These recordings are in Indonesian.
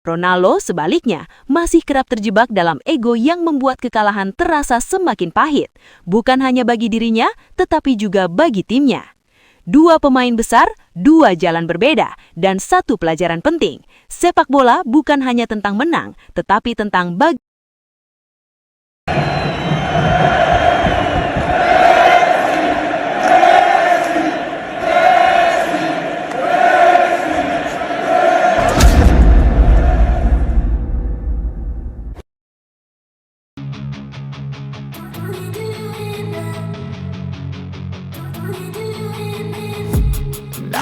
Ronaldo sebaliknya masih kerap terjebak dalam ego yang membuat kekalahan terasa semakin pahit, bukan hanya bagi dirinya, tetapi juga bagi timnya. Dua pemain besar, dua jalan berbeda, dan satu pelajaran penting. Sepak bola bukan hanya tentang menang, tetapi tentang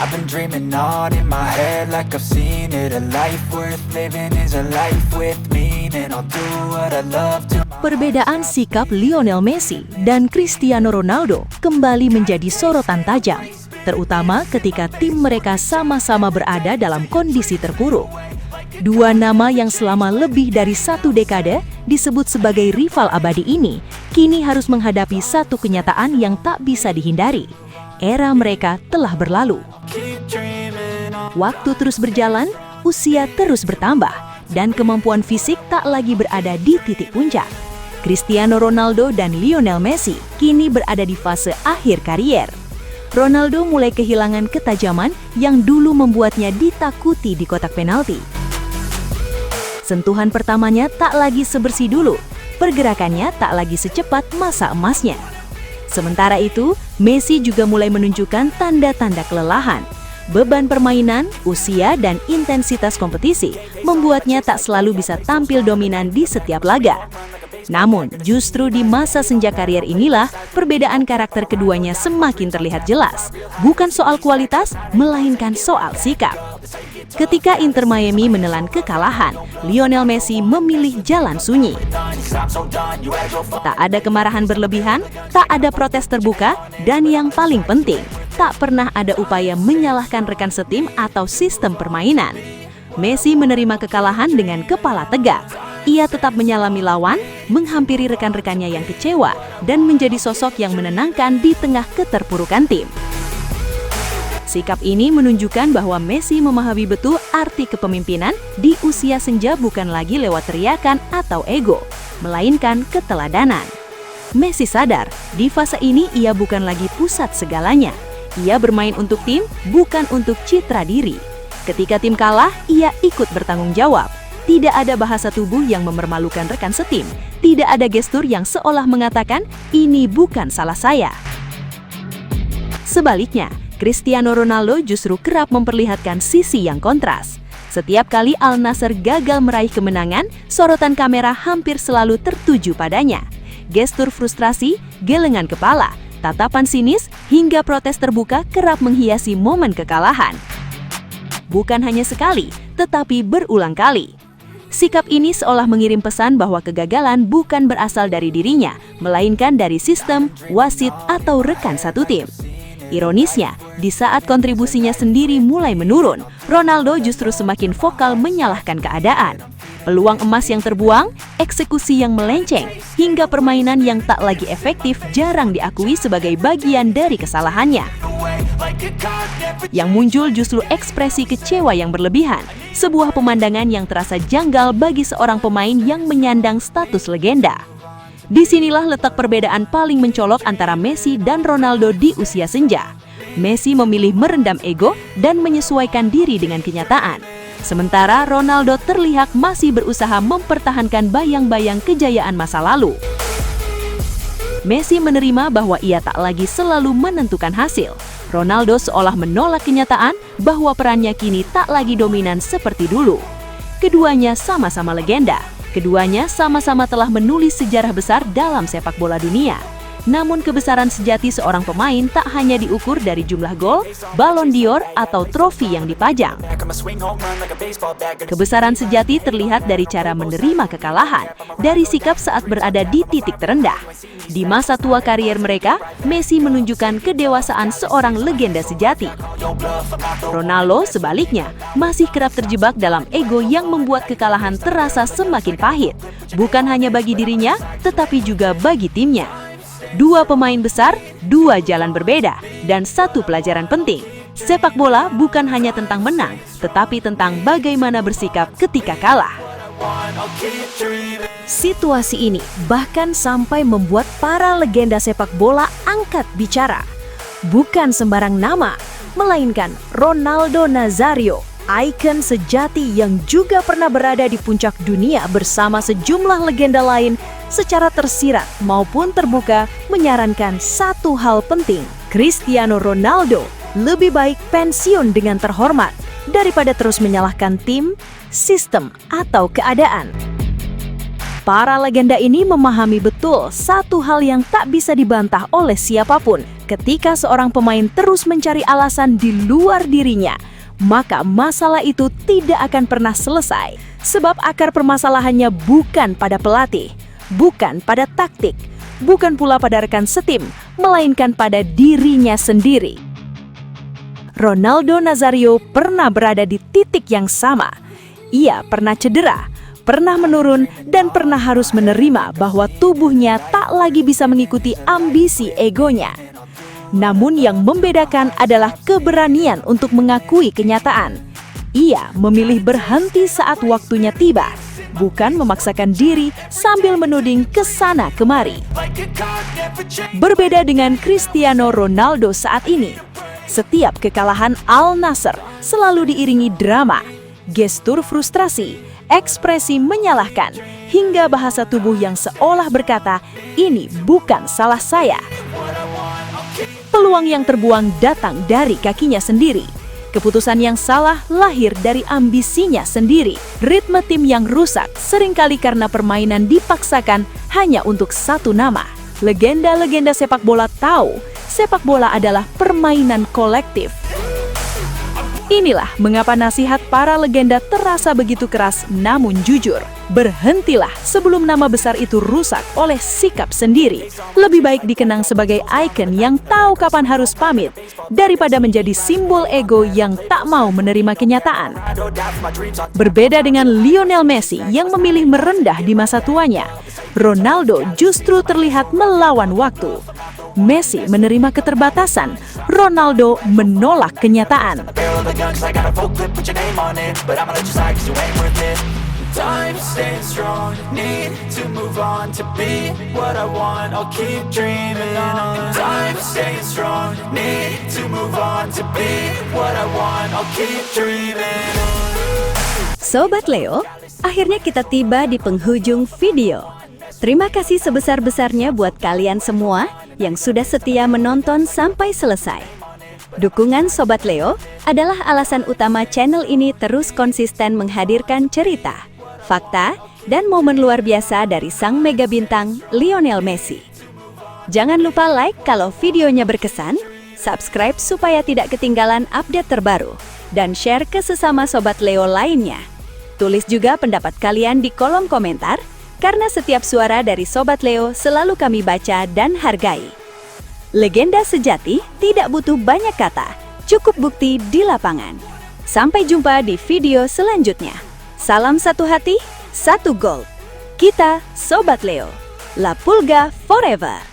I've been dreaming on in my head like I've seen it. A life worth living is a life with meaning. I'll do what I love to. Perbedaan sikap Lionel Messi dan Cristiano Ronaldo kembali menjadi sorotan tajam, terutama ketika tim mereka sama-sama berada dalam kondisi terpuruk. Dua nama yang selama lebih dari satu dekade disebut sebagai rival abadi ini, kini harus menghadapi satu kenyataan yang tak bisa dihindari. Era mereka telah berlalu. Waktu terus berjalan, usia terus bertambah, dan kemampuan fisik tak lagi berada di titik puncak. Cristiano Ronaldo dan Lionel Messi kini berada di fase akhir karier. Ronaldo mulai kehilangan ketajaman yang dulu membuatnya ditakuti di kotak penalti. Sentuhan pertamanya tak lagi sebersih dulu, pergerakannya tak lagi secepat masa emasnya. Sementara itu, Messi juga mulai menunjukkan tanda-tanda kelelahan. Beban permainan, usia, dan intensitas kompetisi membuatnya tak selalu bisa tampil dominan di setiap laga. Namun, justru di masa senja karier inilah perbedaan karakter keduanya semakin terlihat jelas. Bukan soal kualitas, melainkan soal sikap. Ketika Inter Miami menelan kekalahan, Lionel Messi memilih jalan sunyi. Tak ada kemarahan berlebihan, tak ada protes terbuka, dan yang paling penting, tak pernah ada upaya menyalahkan rekan setim atau sistem permainan. Messi menerima kekalahan dengan kepala tegak. Ia tetap menyalami lawan, menghampiri rekan-rekannya yang kecewa, dan menjadi sosok yang menenangkan di tengah keterpurukan tim. Sikap ini menunjukkan bahwa Messi memahami betul arti kepemimpinan di usia senja bukan lagi lewat teriakan atau ego, melainkan keteladanan. Messi sadar, di fase ini ia bukan lagi pusat segalanya. Ia bermain untuk tim, bukan untuk citra diri. Ketika tim kalah, ia ikut bertanggung jawab. Tidak ada bahasa tubuh yang mempermalukan rekan setim. Tidak ada gestur yang seolah mengatakan, ini bukan salah saya. Sebaliknya, Cristiano Ronaldo justru kerap memperlihatkan sisi yang kontras. Setiap kali Al Nassr gagal meraih kemenangan, sorotan kamera hampir selalu tertuju padanya. Gestur frustrasi, gelengan kepala, tatapan sinis, hingga protes terbuka kerap menghiasi momen kekalahan. Bukan hanya sekali, tetapi berulang kali. Sikap ini seolah mengirim pesan bahwa kegagalan bukan berasal dari dirinya, melainkan dari sistem, wasit, atau rekan satu tim. Ironisnya, di saat kontribusinya sendiri mulai menurun, Ronaldo justru semakin vokal menyalahkan keadaan. Peluang emas yang terbuang, eksekusi yang melenceng, hingga permainan yang tak lagi efektif jarang diakui sebagai bagian dari kesalahannya. Yang muncul justru ekspresi kecewa yang berlebihan, sebuah pemandangan yang terasa janggal bagi seorang pemain yang menyandang status legenda. Disinilah letak perbedaan paling mencolok antara Messi dan Ronaldo di usia senja. Messi memilih merendam ego dan menyesuaikan diri dengan kenyataan. Sementara Ronaldo terlihat masih berusaha mempertahankan bayang-bayang kejayaan masa lalu. Messi menerima bahwa ia tak lagi selalu menentukan hasil. Ronaldo seolah menolak kenyataan bahwa perannya kini tak lagi dominan seperti dulu. Keduanya sama-sama legenda. Keduanya sama-sama telah menulis sejarah besar dalam sepak bola dunia. Namun kebesaran sejati seorang pemain tak hanya diukur dari jumlah gol, Ballon d'Or, atau trofi yang dipajang. Kebesaran sejati terlihat dari cara menerima kekalahan, dari sikap saat berada di titik terendah. Di masa tua karier mereka, Messi menunjukkan kedewasaan seorang legenda sejati. Ronaldo sebaliknya masih kerap terjebak dalam ego yang membuat kekalahan terasa semakin pahit, bukan hanya bagi dirinya, tetapi juga bagi timnya. Dua pemain besar, dua jalan berbeda, dan satu pelajaran penting. Sepak bola bukan hanya tentang menang, tetapi tentang bagaimana bersikap ketika kalah. Situasi ini bahkan sampai membuat para legenda sepak bola angkat bicara. Bukan sembarang nama, melainkan Ronaldo Nazario, ikon sejati yang juga pernah berada di puncak dunia bersama sejumlah legenda lain, secara tersirat maupun terbuka menyarankan satu hal penting. Cristiano Ronaldo lebih baik pensiun dengan terhormat daripada terus menyalahkan tim, sistem, atau keadaan. Para legenda ini memahami betul satu hal yang tak bisa dibantah oleh siapapun. Ketika seorang pemain terus mencari alasan di luar dirinya, maka masalah itu tidak akan pernah selesai. Sebab akar permasalahannya bukan pada pelatih, bukan pada taktik, bukan pula pada rekan setim, melainkan pada dirinya sendiri. Ronaldo Nazario pernah berada di titik yang sama. Ia pernah cedera, pernah menurun, dan pernah harus menerima bahwa tubuhnya tak lagi bisa mengikuti ambisi egonya. Namun yang membedakan adalah keberanian untuk mengakui kenyataan. Ia memilih berhenti saat waktunya tiba, bukan memaksakan diri sambil menuding kesana kemari. Berbeda dengan Cristiano Ronaldo saat ini, setiap kekalahan Al Nassr selalu diiringi drama, gestur frustrasi, ekspresi menyalahkan, hingga bahasa tubuh yang seolah berkata, "Ini bukan salah saya." Peluang yang terbuang datang dari kakinya sendiri. Keputusan yang salah lahir dari ambisinya sendiri. Ritme tim yang rusak seringkali karena permainan dipaksakan hanya untuk satu nama. Legenda-legenda sepak bola tahu, sepak bola adalah permainan kolektif. Inilah mengapa nasihat para legenda terasa begitu keras namun jujur. Berhentilah sebelum nama besar itu rusak oleh sikap sendiri. Lebih baik dikenang sebagai ikon yang tahu kapan harus pamit, daripada menjadi simbol ego yang tak mau menerima kenyataan. Berbeda dengan Lionel Messi yang memilih merendah di masa tuanya, Ronaldo justru terlihat melawan waktu. Messi menerima keterbatasan, Ronaldo menolak kenyataan. Time staying strong, need to move on to be what I want. I'll keep dreaming on. Time staying strong, need to move on to be what I want. I'll keep dreaming on. Sobat Leo, akhirnya kita tiba di penghujung video. Terima kasih sebesar-besarnya buat kalian semua yang sudah setia menonton sampai selesai. Dukungan Sobat Leo adalah alasan utama channel ini terus konsisten menghadirkan cerita, fakta, dan momen luar biasa dari sang mega bintang Lionel Messi. Jangan lupa like kalau videonya berkesan, subscribe supaya tidak ketinggalan update terbaru, dan share ke sesama Sobat Leo lainnya. Tulis juga pendapat kalian di kolom komentar, karena setiap suara dari Sobat Leo selalu kami baca dan hargai. Legenda sejati tidak butuh banyak kata, cukup bukti di lapangan. Sampai jumpa di video selanjutnya. Salam satu hati, satu gol. Kita Sobat Leo. La Pulga forever.